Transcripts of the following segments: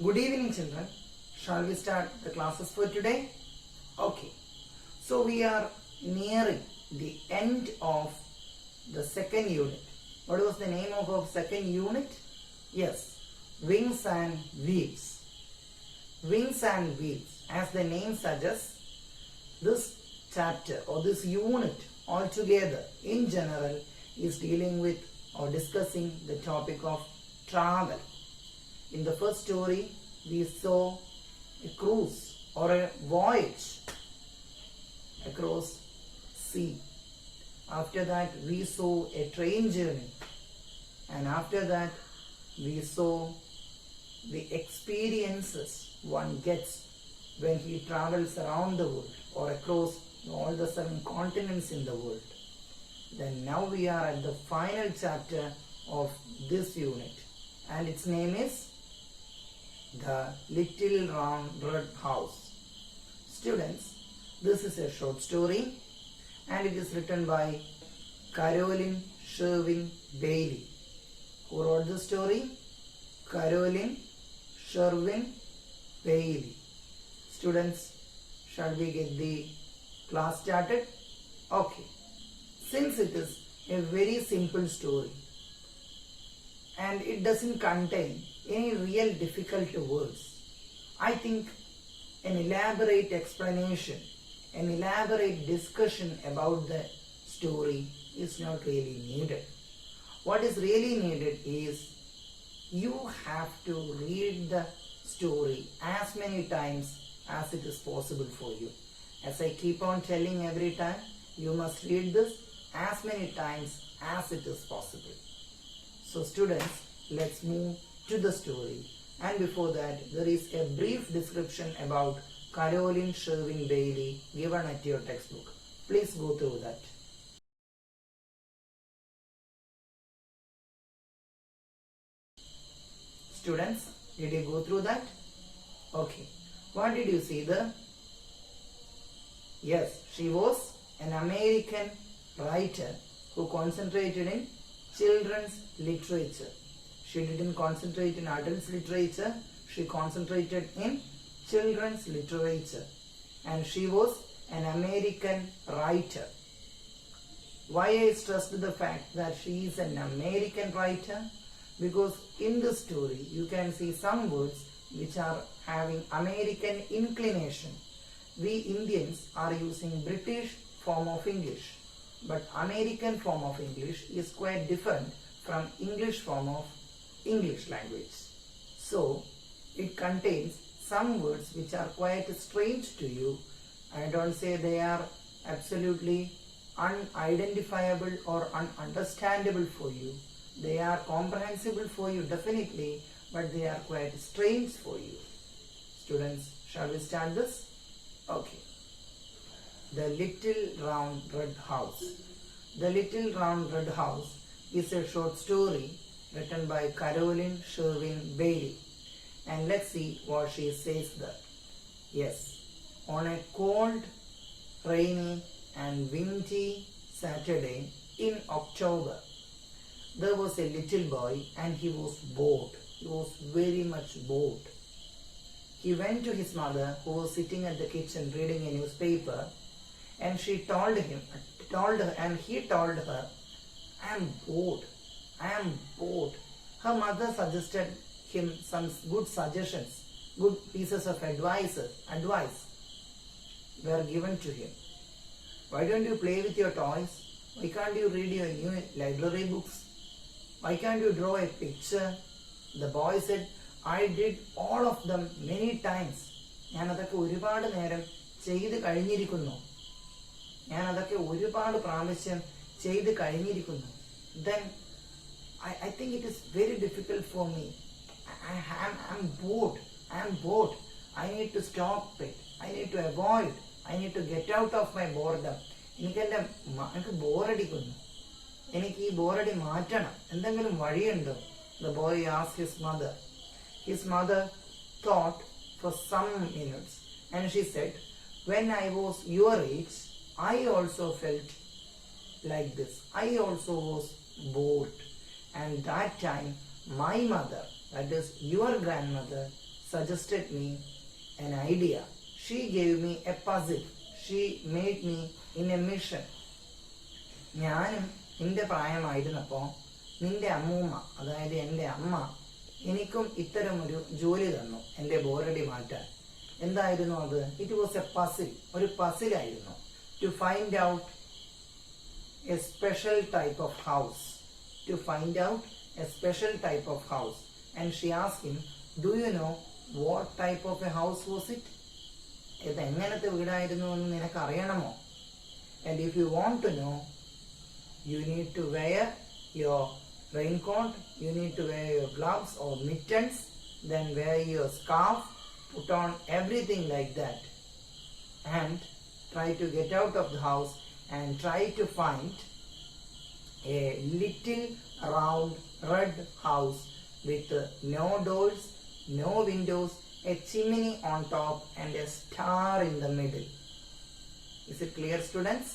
Good evening, children. Shall we start the classes for today? Okay. So we are nearing the end of the second unit. What was the name of our second unit? Yes, Wings and Wheels. Wings and Wheels. As the name suggests, this chapter or this unit altogether in general is dealing with or discussing the topic of travel. In the first story, we saw a cruise or a voyage across sea. After that, we saw a train journey. And after that, we saw the experiences one gets when he travels around the world or across all the 7 continents in the world. Then now we are at the final chapter of this unit, and its name is The Little Round Red House. Students, this is a short story and it is written by Caroline Sherwin Bailey. Who wrote the story? Caroline Sherwin Bailey. Students, shall we get the class started? Okay. Since it is a very simple story and it doesn't contain any real difficult words, I think an elaborate explanation, an elaborate discussion about the story is not really needed. What is really needed is you have to read the story as many times as it is possible for you. As I keep on telling every time, you must read this as many times as it is possible. So students, let's move to the story. And before that, there is a brief description about Caroline Sherwin Bailey given at your textbook. Please go through that. Students, did you go through that? Okay. What did you see there? Yes, she was an American writer who concentrated in children's literature. She didn't concentrate in adults literature, she concentrated in children's literature. And she was an American writer. Why I stressed the fact that she is an American writer? Because in the story you can see some words which are having American inclination. We Indians are using British form of English, but American form of English is quite different from English form of English language. So it contains some words which are quite strange to you. I don't say they are absolutely unidentifiable or ununderstandable for you. They are comprehensible for you definitely, but they are quite strange for you. Students, shall we start this? Okay. The Little Round Red House. The Little Round Red House is a short story written by Caroline Sherwin Bailey. And let's see what she says there. Yes, on a cold, rainy and windy Saturday in October, there was a little boy and he was bored. He was very much bored. He went to his mother, who was sitting at the kitchen reading a newspaper, and he told her, I am bored. I am bored. Her mother suggested him some good suggestions, good pieces of advice were given to him. Why don't you play with your toys? Why can't you read your new library books? Why can't you draw a picture? The boy said, I did all of them many times. ഞാനതൊക്കെ ഒരുപാട് നേരം ചെയ്ത് കഴിഞ്ഞിരിക്കുന്നു. ഞാനതൊക്കെ ഒരുപാട് പ്രാവശ്യം ചെയ്ത് കഴിഞ്ഞിരിക്കുന്നു. Then I think it is very difficult for me. I'm bored. I need to stop it. I need to avoid. I need to get out of my boredom. എനിക്ക് ബോറടിക്കുന്നു. എനിക്ക് ഈ ബോറടി മാറ്റണം. എന്തെങ്കിലും വഴിയുണ്ടോ? The boy asked his mother. His mother thought for some minutes and she said, when I was your age, I also felt like this. I also was bored. And that time my mother, that is your grandmother, suggested me an idea. She gave me a puzzle. She made me in a mission. ഞാനും നിന്റെ പ്രായമായിരുന്നപ്പോൾ നിന്റെ അമ്മൂമ്മ, അതായത് എൻ്റെ അമ്മ, എനിക്കും ഇത്തരമൊരു ജോലി തന്നു എൻ്റെ ബോറടി മാറ്റാൻ. എന്തായിരുന്നു അത്? It was a puzzle. ഒരു പസിലായിരുന്നു. To find out a special type of house. To find out a special type of house. And she asked him, do you know what type of a house was it? ഇത് എങ്ങനത്തെ വീടായിരുന്നു എന്ന് നിനക്ക് അറിയണമോ? And if you want to know, you need to wear your raincoat, you need to wear your gloves or mittens, then wear your scarf, put on everything like that, and try to get out of the house and try to find a little round red house with no doors, no windows, a chimney on top and a star in the middle. Is it clear, students?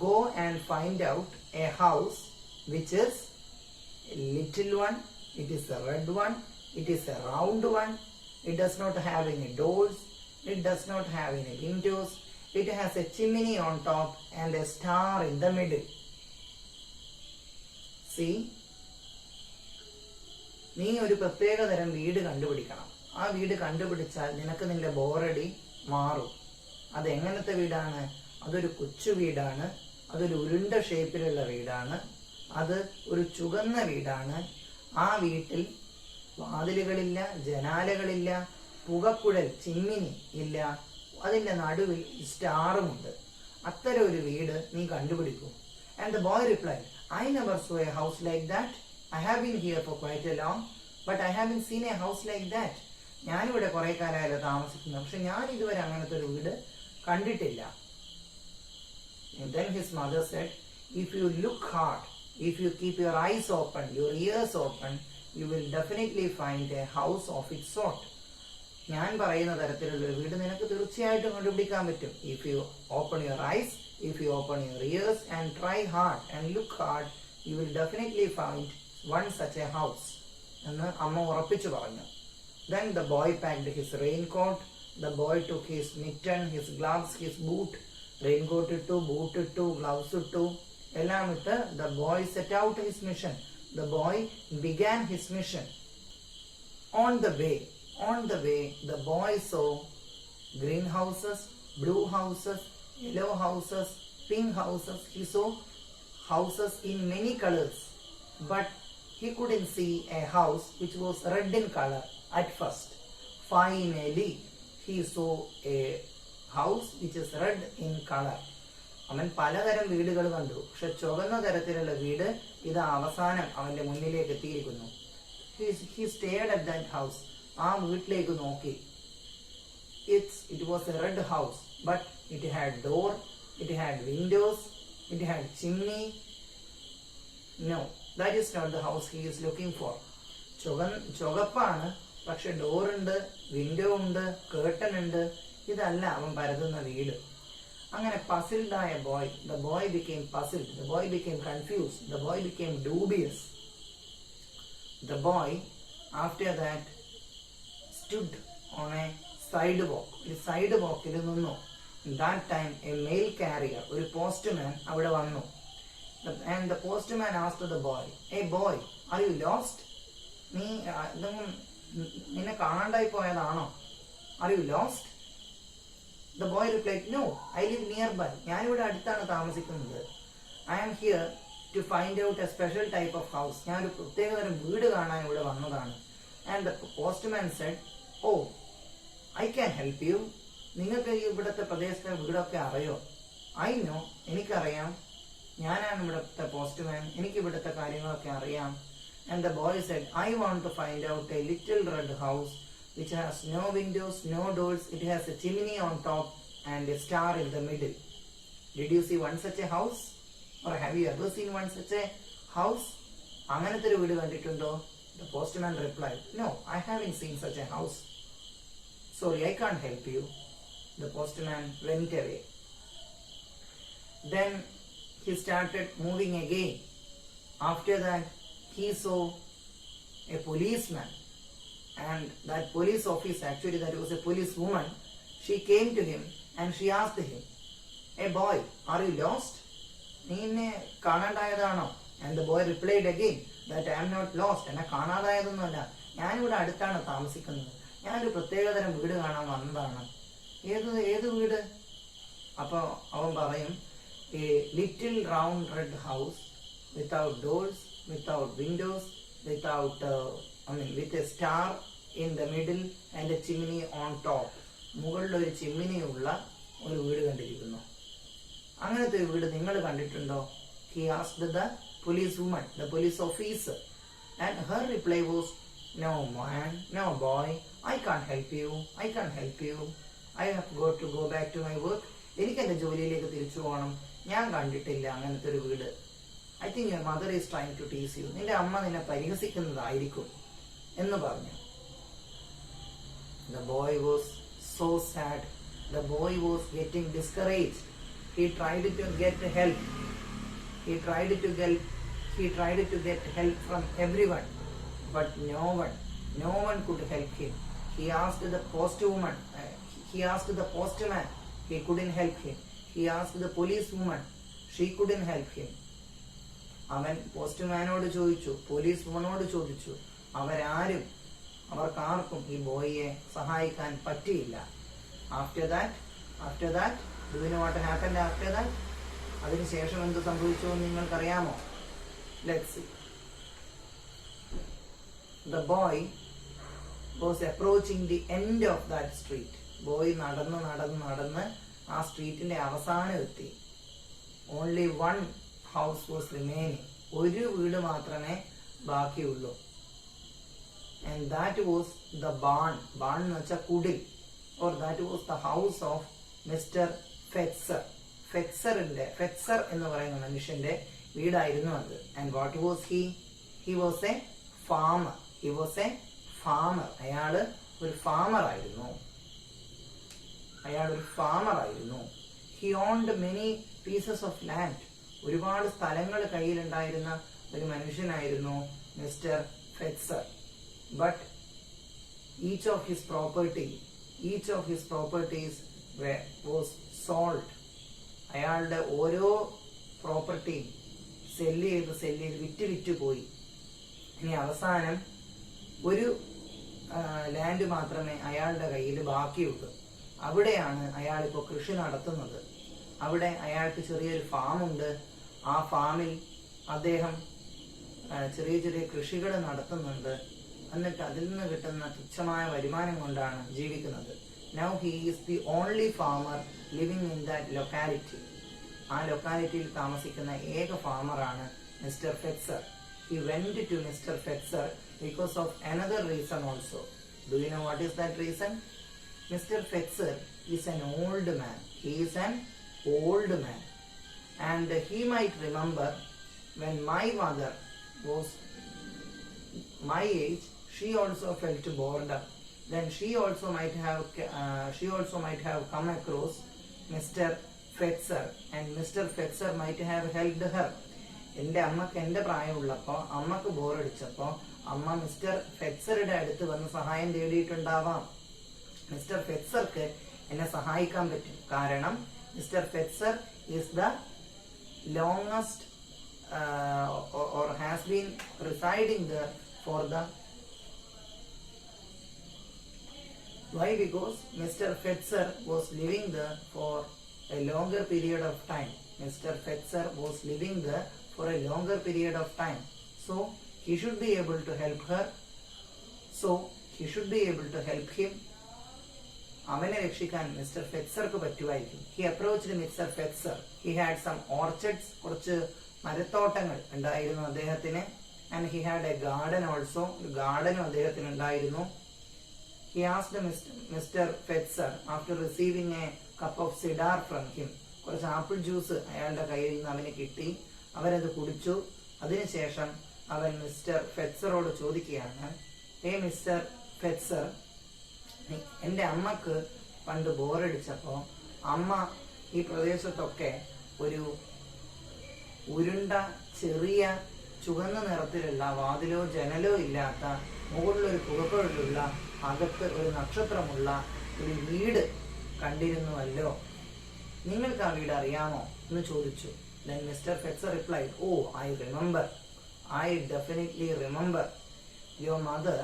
Go and find out a house which is a little one, it is a red one, it is a round one, it does not have any doors, it does not have any windows, it has a chimney on top and a star in the middle. See? നീ ഒരു പ്രത്യേക തരം വീട് കണ്ടുപിടിക്കണം. ആ വീട് കണ്ടുപിടിച്ചാൽ നിനക്ക് നിന്റെ ബോറടി മാറും. അത് എങ്ങനത്തെ വീടാണ്? അതൊരു കൊച്ചു വീടാണ്. അതൊരു ഉരുണ്ട ഷേപ്പിലുള്ള വീടാണ്. അത് ഒരു ചുവന്ന വീടാണ്. ആ വീട്ടിൽ വാതിലുകളില്ല, ജനാലകളില്ല, പുകക്കുഴൽ, ചിമ്മിനി ഇല്ല. അതിൻ്റെ നടുവിൽ സ്റ്റാറുമുണ്ട്. അത്തരം ഒരു വീട് നീ കണ്ടുപിടിക്കും. And the boy replied, I never so A house like that. I have been here for quite A long, but I have been seen a house like that. ഞാനിവിടെ കുറേ കാലമായല്ലോ താമസിക്കുന്നു, പക്ഷെ ഞാൻ ഇതുവരെ അങ്ങനത്തെ ഒരു വീട് കണ്ടിട്ടില്ല. And then his mother said, if you look hard, if you keep your eyes open, your ears open, you will definitely find a house of its sort. ഞാൻ പറയുന്ന തരത്തിലുള്ള ഒരു വീട് നിനക്ക് തീർച്ചയായിട്ടും കണ്ടുപിടിക്കാൻ പറ്റും. If you open your eyes, if you open your ears and try hard and look hard, you will definitely find one such a house. എന്ന് അമ്മ ഉറപ്പിച്ചു പറഞ്ഞു. Then the boy packed his raincoat, the boy took his mitten, his gloves, his boot, raincoat ഇട്ടു, boot ഇട്ടു, gloves ഇട്ടു, എല്ലാം ഇട്ട് the boy set out his mission. The boy began his mission. On the way, the boy saw green houses, blue houses, yellow houses, pink houses. He saw houses in many colors, but he couldn't see a house which was red in color at first. Finally, he saw a house which is red in color. അവൻ പലതരം വീടുകൾ കണ്ടു, പക്ഷെ ചുവന്ന തരത്തിലുള്ള വീട് ഇത് അവസാനം അവന്റെ മുന്നിലേക്ക് എത്തിയിരിക്കുന്നു. He stared at that house. ആ വീട്ടിലേക്ക് നോക്കി. It was a red house, but it had door, it had windows, it had chimney. No, that is not the house he is looking for. ചുവപ്പാണ്, പക്ഷെ ഡോറുണ്ട്, വിൻഡോ ഉണ്ട്, curtain ഉണ്ട്. ഇതല്ല അവൻ പരതുന്ന വീട്. അങ്ങനെ puzzled ആയ boy, the boy became puzzled, the boy became confused, the boy became dubious. The boy after that stood on a sidewalk. ഒരു side വാക്കിൽ നിന്നു. That time a mail carrier, ഒരു postman അവിടെ വന്നു. And the postman asked the boy, hey boy, are you lost? നീ നിന്നെ കാണാണ്ടായി പോയതാണോ? Are you lost? The boy replied, no, I live nearby. ഞാനിവിടെ അടുത്താണ് താമസിക്കുന്നത്. I am here to find out a special type of house. ഞാനൊരു പ്രത്യേകതരം വീട് കാണാൻ ഇവിടെ വന്നതാണ്. And the postman said, oh, I can help you. നിങ്ങൾക്ക് ഇവിടുത്തെ പ്രദേശത്തെ വീടൊക്കെ അറിയോ? I know, എനിക്കറിയാം. ഞാനാണ് ഇവിടുത്തെ പോസ്റ്റ്മാൻ, എനിക്ക് ഇവിടുത്തെ കാര്യങ്ങളൊക്കെ അറിയാം. And the boy said, I want to find out a little red house which has no windows, no doors, it has a chimney on top and a star in the middle. Did you see one such a house? Or have you ever seen one such a house? അങ്ങനത്തെ ഒരു വീട് കണ്ടിട്ടുണ്ടോ? The postman replied, no, I haven't seen such a house. Sorry, I can't help you. The postman went away. Then he started moving again. After that, he saw a policeman, and And that police officer, actually that was a police woman, she came to him and she asked him, "Hey boy, are you lost? നീന്നെ കാണാണ്ടായതാണോ?" And the boy replied again that I am not lost. എന്നെ കാണാതായതൊന്നുമല്ല, ഞാനിവിടെ അടുത്താണ് താമസിക്കുന്നത്, ഞാനൊരു പ്രത്യേകതരം വീട് കാണാൻ വന്നതാണ്. ഏത് വീട്? അപ്പോൾ അവൻ പറയും, "A little round red house without doors, without windows, without with a star in the middle and a chimney on top." മുകളിൽ ഒരു ചിമ്മിനിയുള്ള ഒരു വീട് കണ്ടിരിക്കുന്നു. അങ്ങനത്തെ ഒരു വീട് നിങ്ങൾ കണ്ടിട്ടുണ്ടോ? He asked the police woman, the police officer, and her reply was, "No man, no boy, I can't help you, I can't help you. I have got to go back to my work." എനിക്ക് എൻ്റെ ജോലിയിലേക്ക് തിരിച്ചു പോകണം, ഞാൻ കണ്ടിട്ടില്ല അങ്ങനത്തെ ഒരു വീട്. I think your mother is trying to tease you. നിന്റെ അമ്മ നിന്നെ പരിഹസിക്കുന്നതായിരിക്കും എന്ന് പറഞ്ഞു. The boy was so sad. The boy was getting discouraged. He tried to get help. He tried to get help from everyone, but no one could help him. He asked the postwoman. He asked the postman. He couldn't help him. He asked the policewoman. She couldn't help him. അവൻ പോസ്റ്റ്മാനോട് ചോദിച്ചു, police വുമനോട് ചോദിച്ചു, അവർക്കാർക്കും ഈ ബോയിയെ സഹായിക്കാൻ പറ്റിയില്ല. After that, do you know what happened after that? അതിനുശേഷം എന്ത് സംഭവിച്ചു എന്ന് നിങ്ങൾക്കറിയാമോ? Let's see. The boy was approaching the end of that street. Boy നടന്ന് ആ സ്ട്രീറ്റിന്റെ അവസാനം എത്തി. Only one house was remaining. ഒരു വീട് മാത്രമേ ബാക്കിയുള്ളൂ. And that was the barn എന്ന് വെച്ചാൽ കുടിൽ, or that was the house of Mr. Fetzer. Fetzer എന്ന് പറയുന്ന മനുഷ്യന്റെ വീടായിരുന്നു അത്. And what was he? He was a farmer. അയാള് ഒരു farmer ആയിരുന്നു. He owned many pieces of land. ഒരുപാട് സ്ഥലങ്ങൾ കയ്യിലുണ്ടായിരുന്ന ഒരു മനുഷ്യനായിരുന്നു mister Fetzer. But each of his properties was sold. അയാളുടെ ഓരോ പ്രോപ്പർട്ടിയും സെല്ല് ചെയ്ത് വിറ്റ് പോയി. ഇനി അവസാനം ഒരു ലാൻഡ് മാത്രമേ അയാളുടെ കയ്യിൽ ബാക്കിയുള്ളൂ. അവിടെയാണ് അയാളിപ്പോൾ കൃഷി നടത്തുന്നത്. അവിടെ അയാൾക്ക് ചെറിയൊരു ഫാമുണ്ട്. ആ ഫാമിൽ അദ്ദേഹം ചെറിയ കൃഷികൾ നടത്തുന്നുണ്ട്. എന്നിട്ട് അതിൽ നിന്ന് കിട്ടുന്ന തുച്ഛമായ വരുമാനം കൊണ്ടാണ് ജീവിക്കുന്നത്. Now he is the only farmer living in that locality. ആ ലൊക്കാലിറ്റിയിൽ താമസിക്കുന്ന ഏക ഫാമറാണ് mister Fetzer. He went to Mr. Fetzer because of another reason also. Do you know what is that reason? Mr. Fetzer is an old man. He is an old man. And he might remember when my mother was my age, she also felt boredom. Then she also might have come across Mr. Fetzer, and Mr. Fetzer might have helped her. എൻ്റെ അമ്മക്ക് എൻ്റെ പ്രായമുള്ളപ്പോൾ അമ്മക്ക് ബോറടിച്ചപ്പോൾ അമ്മ mister ഫെറ്റ്സറുടെ അടുത്ത് വന്ന് സഹായം തേടിയിട്ടുണ്ടാവാം. Mister ഫെറ്റ്സർക്ക് എന്നെ സഹായിക്കാൻ പറ്റും. കാരണം mister Fetzer is the longest or has been residing there for the why? Because Mr. Fetzer was living there for a longer period of time. Mr. Fetzer was living there for a longer period of time. So he should be able to help her. So he should be able to help him. അവനെ രക്ഷിക്കാൻ mister ഫെറ്റ്സർക്ക് പറ്റുമായിരിക്കും. He approached Mr. Fetzer. He had some orchards. കുറച്ച് മരത്തോട്ടങ്ങൾ ഉണ്ടായിരുന്നു അദ്ദേഹത്തിന്. And he had a garden also. ഒരു ഗാർഡനും അദ്ദേഹത്തിന് ഉണ്ടായിരുന്നു. He asked Mr. Fetzer after receiving a cup of cider from him. കുറച്ച് ആപ്പിൾ ജ്യൂസ് അയാളുടെ കയ്യിൽ നിന്ന് അവന് കിട്ടി. അവരത് കുടിച്ചു. അതിനുശേഷം അവൻ മിസ്റ്റർ ഫെറ്റ്സറോട് ചോദിക്കുകയാണ്, "ഹേ മിസ്റ്റർ ഫെറ്റ്സർ, എൻ്റെ അമ്മക്ക് പണ്ട് ബോറടിച്ചപ്പോൾ അമ്മ ഈ പ്രദേശത്തൊക്കെ ഒരു ഉരുണ്ട ചെറിയ ചുവന്ന നിറത്തിലുള്ള വാതിലോ ജനലോ ഇല്ലാത്ത മുകളിലൊരു പുകപ്പുഴലുള്ള അകത്ത് ഒരു നക്ഷത്രമുള്ള ഒരു വീട് കണ്ടിരുന്നുവല്ലോ. നിങ്ങൾക്ക് ആ വീട് അറിയാമോ എന്ന് ചോദിച്ചു. Then Mr. Fetzer replied, "Oh, I remember. I definitely remember. Your mother,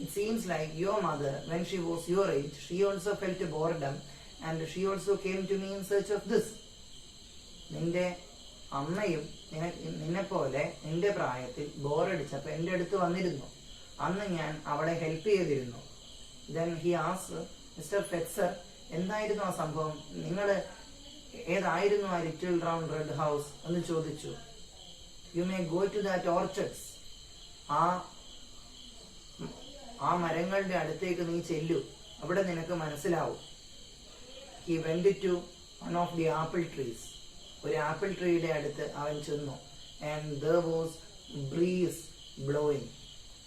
it seems like your mother, when she was your age, she also felt boredom and she also came to me in search of this." നിന്റെ അമ്മയും നിന്നെപ്പോലെ നിന്റെ പ്രായത്തിൽ ബോറടിച്ചപ്പോൾ എൻ്റെ അടുത്ത് വന്നിരുന്നു. അന്ന് ഞാൻ അവളെ ഹെൽപ്പ് ചെയ്തിരുന്നു. Then he asked, Mr. Fetzer, എന്തായിരുന്നു ആ സംഭവം? നിങ്ങൾ ഏതായിരുന്നു ആ ലിറ്റിൽ റൗണ്ട് റെഡ് ഹൗസ് എന്ന് ചോദിച്ചു. You may go to that orchards. ആ മരങ്ങളുടെ അടുത്തേക്ക് നീ ചെല്ലു, അവിടെ നിനക്ക് മനസ്സിലാവും. He went to one of the apple trees. ഒരു ആപ്പിൾ ട്രീയുടെ അടുത്ത് അവൻ ചെന്നു. And there was breeze blowing.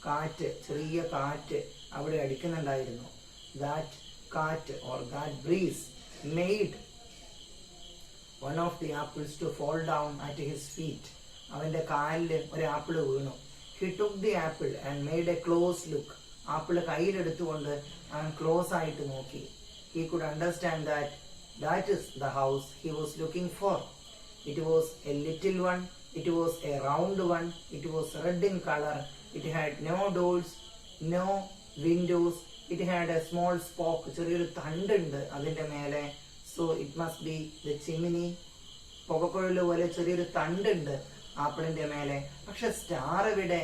കാറ്റ്, ചെറിയ കാറ്റ് അവിടെ അടിക്കുന്നുണ്ടായിരുന്നു. ദാറ്റ് കാറ്റ് or that breeze made one of the apples to fall down at his feet. അവന്റെ കാലിൽ ഒരു ആപ്പിൾ വീണു. He took the apple and made a close look. Apple കയ്യിലെടുത്തുകൊണ്ട് അവൻ ക്ലോസ് ആയിട്ട് നോക്കി. He could understand that is the house he was looking for. It was a little one. It was a round one. It was red in color. It had no doors, no windows. It had a small spoke. ചെറിയൊരു തണ്ടുണ്ട് അതിന്റെ മേലെ. So it must be the chimney. പുകപ്പുഴല് പോലെ ചെറിയൊരു തണ്ടുണ്ട് ആപ്പിളിന്റെ മേലെ. പക്ഷെ star എവിടെ?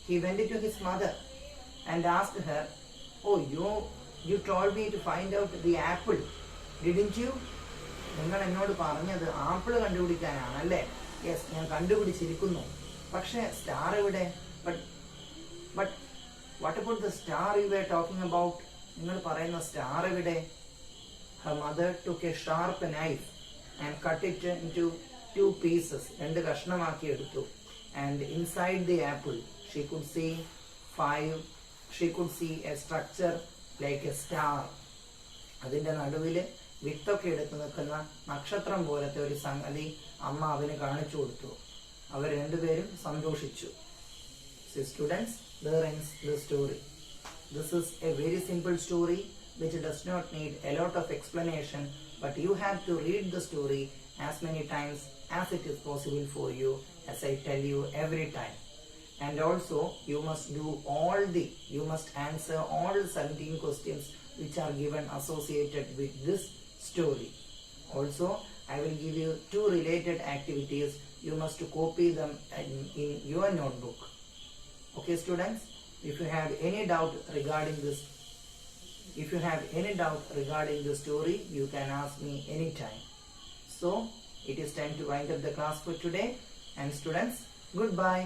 He went to his mother and asked her, "Oh, you told me to find out the apple, didn't you?" നിങ്ങൾ എന്നോട് പറഞ്ഞത് ആപ്പിൾ കണ്ടുപിടിക്കാനാണല്ലേ? യെസ്, ഞാൻ കണ്ടുപിടിച്ചിരിക്കുന്നു. പക്ഷെ സ്റ്റാർ എവിടെ? But what about the star you were talking about? നിങ്ങൾ പറയുന്ന star എവിടെ? Her mother took a sharp knife and cut it into 2 pieces. 2 കഷ്ണമാക്കി എടുത്തു. And inside the apple she could see a structure like a star. അതിന്റെ നടുവില് വിത്തൊക്കെ എടുത്തു നിൽക്കുന്ന നക്ഷത്രം പോലത്തെ ഒരു സംഗതി അമ്മ അവന് കാണിച്ചു കൊടുത്തു. അവർ രണ്ടുപേരും സന്തോഷിച്ചു. So students, there ends the story. This is a very simple story which does not need a lot of explanation, but you have to read the story as many times as it is possible for you, as I tell you every time. And also you must answer all 17 questions which are given associated with this story. Also I will give you 2 related activities. You must copy them in your notebook. Okay students, if you have any doubt regarding the story, you can ask me anytime. So it is time to wind up the class for today. And students, goodbye.